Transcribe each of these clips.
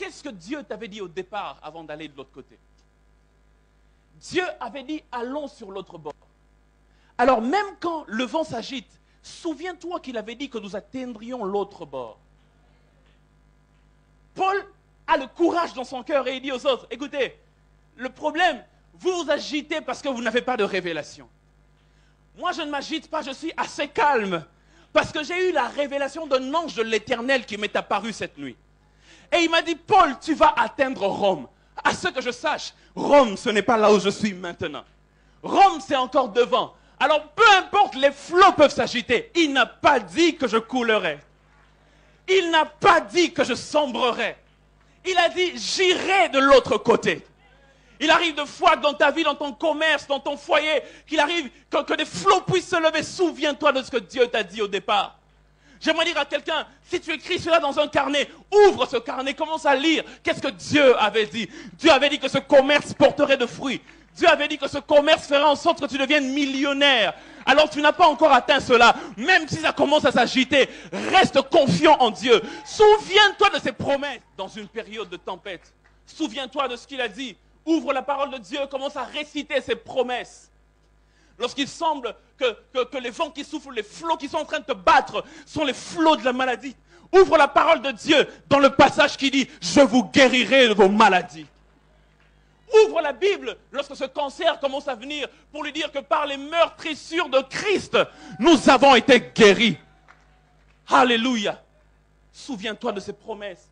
qu'est-ce que Dieu t'avait dit au départ avant d'aller de l'autre côté? Dieu avait dit, allons sur l'autre bord. Alors même quand le vent s'agite, souviens-toi qu'il avait dit que nous atteindrions l'autre bord. Paul a le courage dans son cœur et il dit aux autres, écoutez, le problème, vous vous agitez parce que vous n'avez pas de révélation. Moi, je ne m'agite pas, je suis assez calme parce que j'ai eu la révélation d'un ange de l'Éternel qui m'est apparu cette nuit. Et il m'a dit, Paul, tu vas atteindre Rome. À ce que je sache, Rome, ce n'est pas là où je suis maintenant. Rome, c'est encore devant. Alors, peu importe, les flots peuvent s'agiter. Il n'a pas dit que je coulerai. Il n'a pas dit que je sombrerai. Il a dit, j'irai de l'autre côté. Il arrive de fois dans ta vie, dans ton commerce, dans ton foyer, qu'il arrive que des flots puissent se lever. Souviens-toi de ce que Dieu t'a dit au départ. J'aimerais dire à quelqu'un, si tu écris cela dans un carnet, ouvre ce carnet, commence à lire. Qu'est-ce que Dieu avait dit? Dieu avait dit que ce commerce porterait de fruits. Dieu avait dit que ce commerce ferait en sorte que tu deviennes millionnaire. Alors tu n'as pas encore atteint cela. Même si ça commence à s'agiter, reste confiant en Dieu. Souviens-toi de ses promesses dans une période de tempête. Souviens-toi de ce qu'il a dit. Ouvre la parole de Dieu, commence à réciter ses promesses. Lorsqu'il semble que les vents qui soufflent, les flots qui sont en train de te battre sont les flots de la maladie. Ouvre la parole de Dieu dans le passage qui dit « Je vous guérirai de vos maladies ». Ouvre la Bible lorsque ce cancer commence à venir pour lui dire que par les meurtrissures de Christ, nous avons été guéris. Alléluia. Souviens-toi de ses promesses.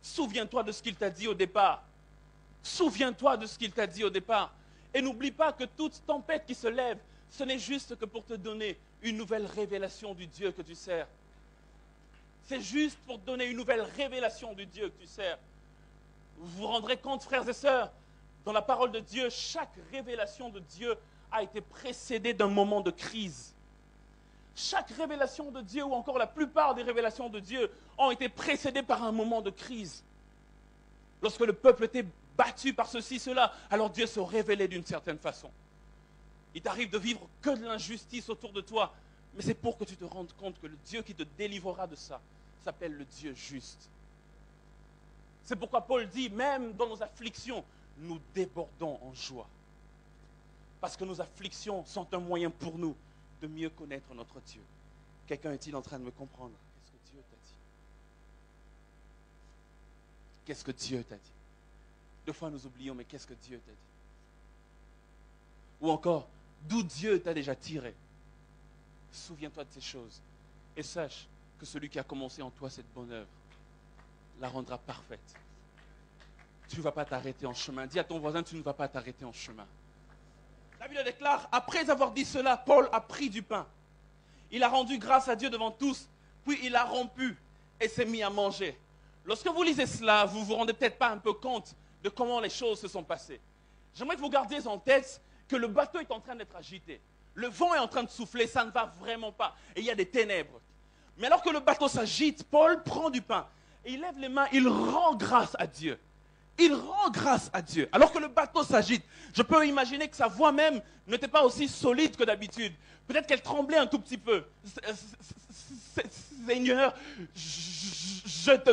Souviens-toi de ce qu'il t'a dit au départ. Souviens-toi de ce qu'il t'a dit au départ. Et n'oublie pas que toute tempête qui se lève, ce n'est juste que pour te donner une nouvelle révélation du Dieu que tu sers. C'est juste pour te donner une nouvelle révélation du Dieu que tu sers. Vous vous rendrez compte, frères et sœurs, dans la parole de Dieu, chaque révélation de Dieu a été précédée d'un moment de crise. Chaque révélation de Dieu, ou encore la plupart des révélations de Dieu, ont été précédées par un moment de crise. Lorsque le peuple était battu par ceci, cela, alors Dieu se révélait d'une certaine façon. Il t'arrive de vivre que de l'injustice autour de toi, mais c'est pour que tu te rendes compte que le Dieu qui te délivrera de ça s'appelle le Dieu juste. C'est pourquoi Paul dit, même dans nos afflictions, nous débordons en joie. Parce que nos afflictions sont un moyen pour nous de mieux connaître notre Dieu. Quelqu'un est-il en train de me comprendre? Qu'est-ce que Dieu t'a dit? Qu'est-ce que Dieu t'a dit? Deux fois nous oublions, mais qu'est-ce que Dieu t'a dit? Ou encore, d'où Dieu t'a déjà tiré? Souviens-toi de ces choses et sache que celui qui a commencé en toi cette bonne œuvre la rendra parfaite. Tu ne vas pas t'arrêter en chemin. Dis à ton voisin, tu ne vas pas t'arrêter en chemin. La Bible déclare, après avoir dit cela, Paul a pris du pain. Il a rendu grâce à Dieu devant tous, puis il a rompu et s'est mis à manger. Lorsque vous lisez cela, vous ne vous rendez peut-être pas un peu compte de comment les choses se sont passées. J'aimerais que vous gardiez en tête que le bateau est en train d'être agité. Le vent est en train de souffler, ça ne va vraiment pas. Et il y a des ténèbres. Mais alors que le bateau s'agite, Paul prend du pain. Et il lève les mains, il rend grâce à Dieu. Il rend grâce à Dieu. Alors que le bateau s'agite, je peux imaginer que sa voix même n'était pas aussi solide que d'habitude. Peut-être qu'elle tremblait un tout petit peu. Seigneur, je te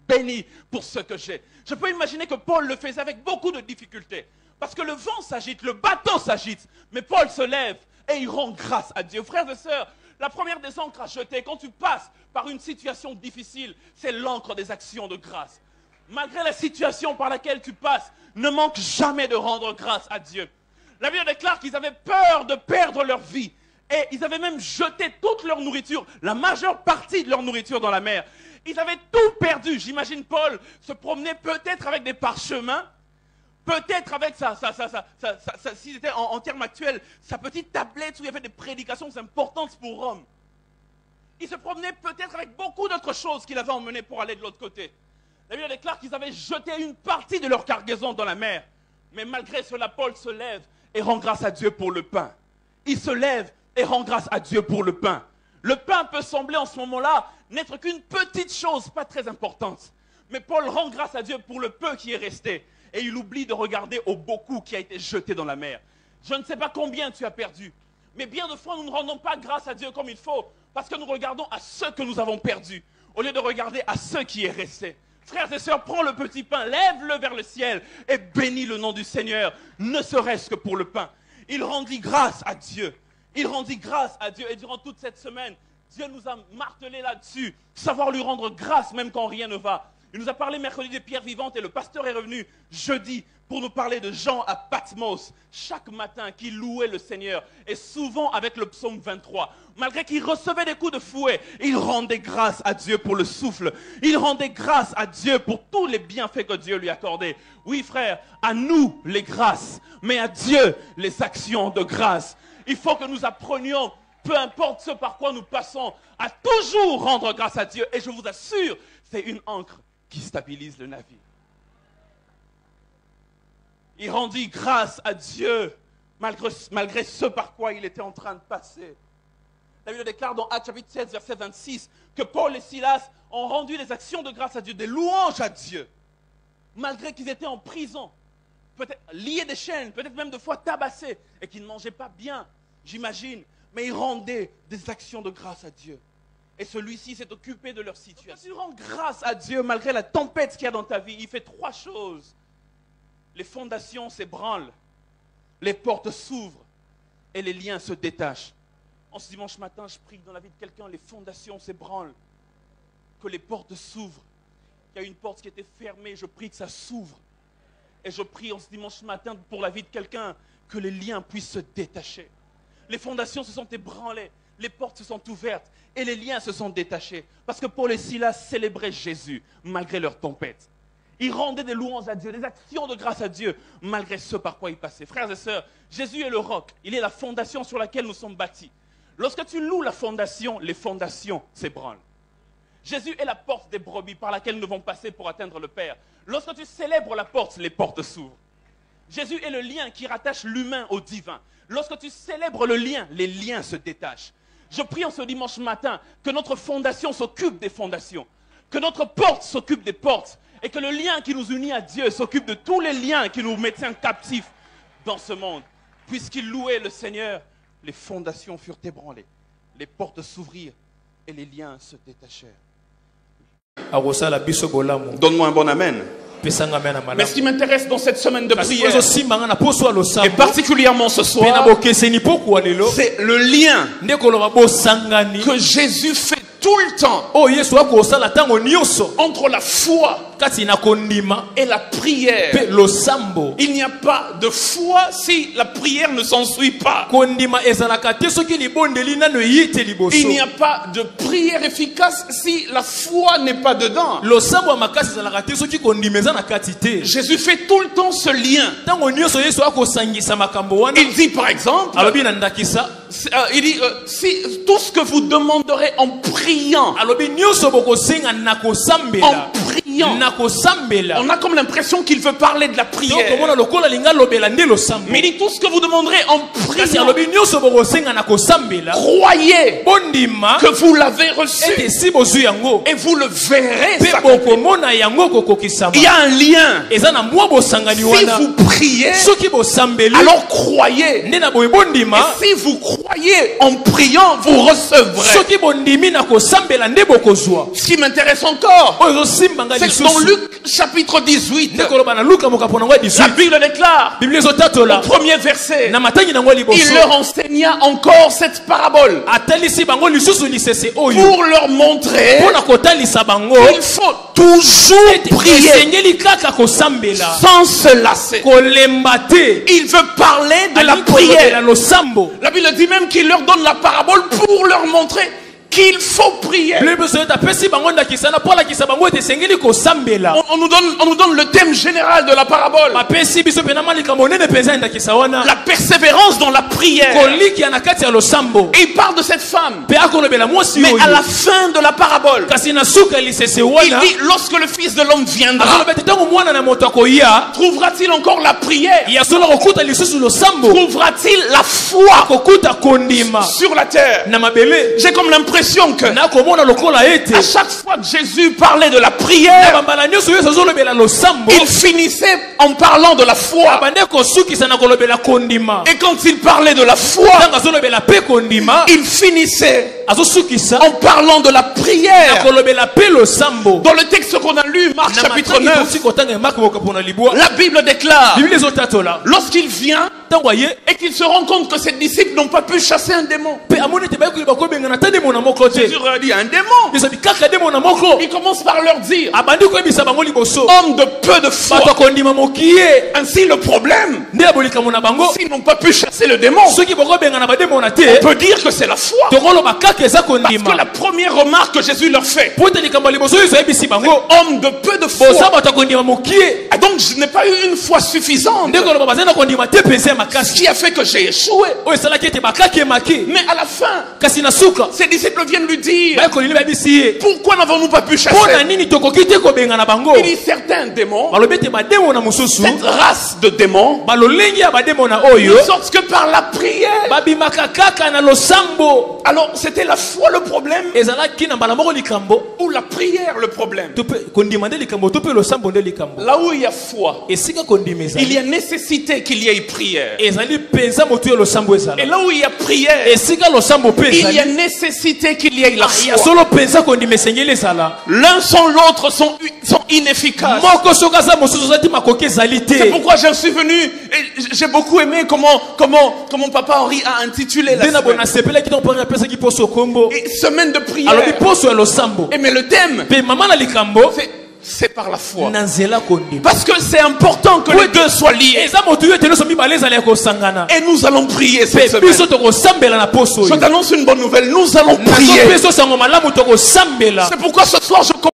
bénis pour ce que j'ai. Je peux imaginer que Paul le faisait avec beaucoup de difficultés. Parce que le vent s'agite, le bateau s'agite. Mais Paul se lève et il rend grâce à Dieu. Frères et sœurs, la première des encres à jeter, quand tu passes par une situation difficile, c'est l'encre des actions de grâce. Malgré la situation par laquelle tu passes, ne manque jamais de rendre grâce à Dieu. La Bible déclare qu'ils avaient peur de perdre leur vie. Et ils avaient même jeté toute leur nourriture, la majeure partie de leur nourriture dans la mer. Ils avaient tout perdu. J'imagine Paul se promener peut-être avec des parchemins, peut-être avec s'il était en termes actuels, sa petite tablette où il y avait des prédications importantes pour Rome. Il se promenait peut-être avec beaucoup d'autres choses qu'il avait emmenées pour aller de l'autre côté. La Bible déclare qu'ils avaient jeté une partie de leur cargaison dans la mer. Mais malgré cela, Paul se lève et rend grâce à Dieu pour le pain. Il se lève et rend grâce à Dieu pour le pain. Le pain peut sembler en ce moment-là n'être qu'une petite chose, pas très importante. Mais Paul rend grâce à Dieu pour le peu qui est resté. Et il oublie de regarder au beaucoup qui a été jeté dans la mer. Je ne sais pas combien tu as perdu. Mais bien de fois, nous ne rendons pas grâce à Dieu comme il faut. Parce que nous regardons à ceux que nous avons perdus. Au lieu de regarder à ceux qui est resté. Frères et sœurs, prends le petit pain, lève-le vers le ciel et bénis le nom du Seigneur, ne serait-ce que pour le pain. Il rendit grâce à Dieu. Il rendit grâce à Dieu. Et durant toute cette semaine, Dieu nous a martelé là-dessus. Savoir lui rendre grâce même quand rien ne va. Il nous a parlé mercredi des pierres vivantes et le pasteur est revenu jeudi pour nous parler de Jean à Patmos, chaque matin qui louait le Seigneur et souvent avec le psaume 23. Malgré qu'il recevait des coups de fouet, il rendait grâce à Dieu pour le souffle. Il rendait grâce à Dieu pour tous les bienfaits que Dieu lui accordait. Oui frère, à nous les grâces, mais à Dieu les actions de grâce. Il faut que nous apprenions, peu importe ce par quoi nous passons, à toujours rendre grâce à Dieu. Et je vous assure, c'est une ancre qui stabilise le navire. Il rendit grâce à Dieu malgré ce par quoi il était en train de passer. La Bible déclare dans Actes chapitre 16, verset 26, que Paul et Silas ont rendu des actions de grâce à Dieu, des louanges à Dieu, malgré qu'ils étaient en prison, peut-être liés des chaînes, peut-être même de fois tabassés, et qu'ils ne mangeaient pas bien, j'imagine, mais ils rendaient des actions de grâce à Dieu. Et celui-ci s'est occupé de leur situation. Quand tu rends grâce à Dieu malgré la tempête qu'il y a dans ta vie, il fait 3 choses. Les fondations s'ébranlent, les portes s'ouvrent et les liens se détachent. En ce dimanche matin, je prie que dans la vie de quelqu'un, les fondations s'ébranlent, que les portes s'ouvrent. Il y a une porte qui était fermée, je prie que ça s'ouvre. Et je prie en ce dimanche matin pour la vie de quelqu'un, que les liens puissent se détacher. Les fondations se sont ébranlées, les portes se sont ouvertes et les liens se sont détachés. Parce que Paul et Silas célébraient Jésus malgré leur tempête. Ils rendaient des louanges à Dieu, des actions de grâce à Dieu, malgré ce par quoi ils passaient. Frères et sœurs, Jésus est le roc. Il est la fondation sur laquelle nous sommes bâtis. Lorsque tu loues la fondation, les fondations s'ébranlent. Jésus est la porte des brebis par laquelle nous devons passer pour atteindre le Père. Lorsque tu célèbres la porte, les portes s'ouvrent. Jésus est le lien qui rattache l'humain au divin. Lorsque tu célèbres le lien, les liens se détachent. Je prie en ce dimanche matin que notre fondation s'occupe des fondations, que notre porte s'occupe des portes, et que le lien qui nous unit à Dieu s'occupe de tous les liens qui nous maintiennent captifs dans ce monde. Puisqu'il louait le Seigneur, les fondations furent ébranlées, les portes s'ouvrirent et les liens se détachèrent. Donne-moi un bon amen. Mais ce qui m'intéresse dans cette semaine de prière, et particulièrement ce soir, c'est le lien que Jésus fait tout le temps entre la foi et la prière. Il n'y a pas de foi si la prière ne s'ensuit pas. Il n'y a pas de prière efficace si la foi n'est pas dedans. Jésus fait tout le temps ce lien. Il dit par exemple, il dit, si tout ce que vous demanderez en priant, on a comme l'impression qu'il veut parler de la prière. Mais il dit tout ce que vous demanderez en priant, croyez que vous l'avez reçu et vous le verrez. Il y a un lien. Si vous priez, alors croyez. Et si vous croyez en priant, vous recevrez. Ce qui m'intéresse encore, c'est que dans Luc chapitre 18, la Bible déclare au premier verset, il leur enseigna encore cette parabole pour leur montrer qu'il faut toujours prier sans se lasser. Il veut parler de la prière. La Bible dit même qu'il leur donne la parabole pour leur montrer qu'il faut prier. On nous donne le thème général de la parabole. La persévérance dans la prière. Et il parle de cette femme. Mais à la fin de la parabole, il dit, lorsque le Fils de l'homme viendra, trouvera-t-il encore la prière? Trouvera-t-il la foi sur la terre? J'ai comme l'impression que à chaque fois que Jésus parlait de la prière, il finissait en parlant de la foi. Et quand il parlait de la foi, il finissait en parlant de la prière. Dans le texte qu'on a lu, Marc chapitre 9, la Bible déclare, lorsqu'il vient et qu'il se rend compte que ses disciples n'ont pas pu chasser un démon. Jésus leur a dit, un démon. Il commence par leur dire, homme de peu de foi. Ainsi le problème, s'ils n'ont pas pu chasser le démon, on peut dire que c'est la foi. Parce que la première remarque que Jésus leur fait, homme de peu de foi. Et donc je n'ai pas eu une foi suffisante, ce qui a fait que j'ai échoué. Mais à la fin, ses disciples viennent lui dire, pourquoi n'avons-nous pas pu chasser? Il dit, certains démons, cette race de démons, ne sortent que par la prière. Alors c'était la foi le problème, ou la prière le problème? Là où il y a foi, il y a nécessité qu'il y ait prière. Et là où il y a prière, il y a nécessité qu'il y ait la foi. L'un sans l'autre sont inefficaces. C'est pourquoi je suis venu et j'ai beaucoup aimé comment Papa Henri a intitulé la semaine de prière. Et mais le thème, c'est par la foi. Parce que c'est important que les deux soient liés. Et nous allons prier cette semaine. Je t'annonce une bonne nouvelle. Nous allons prier. C'est pourquoi ce soir je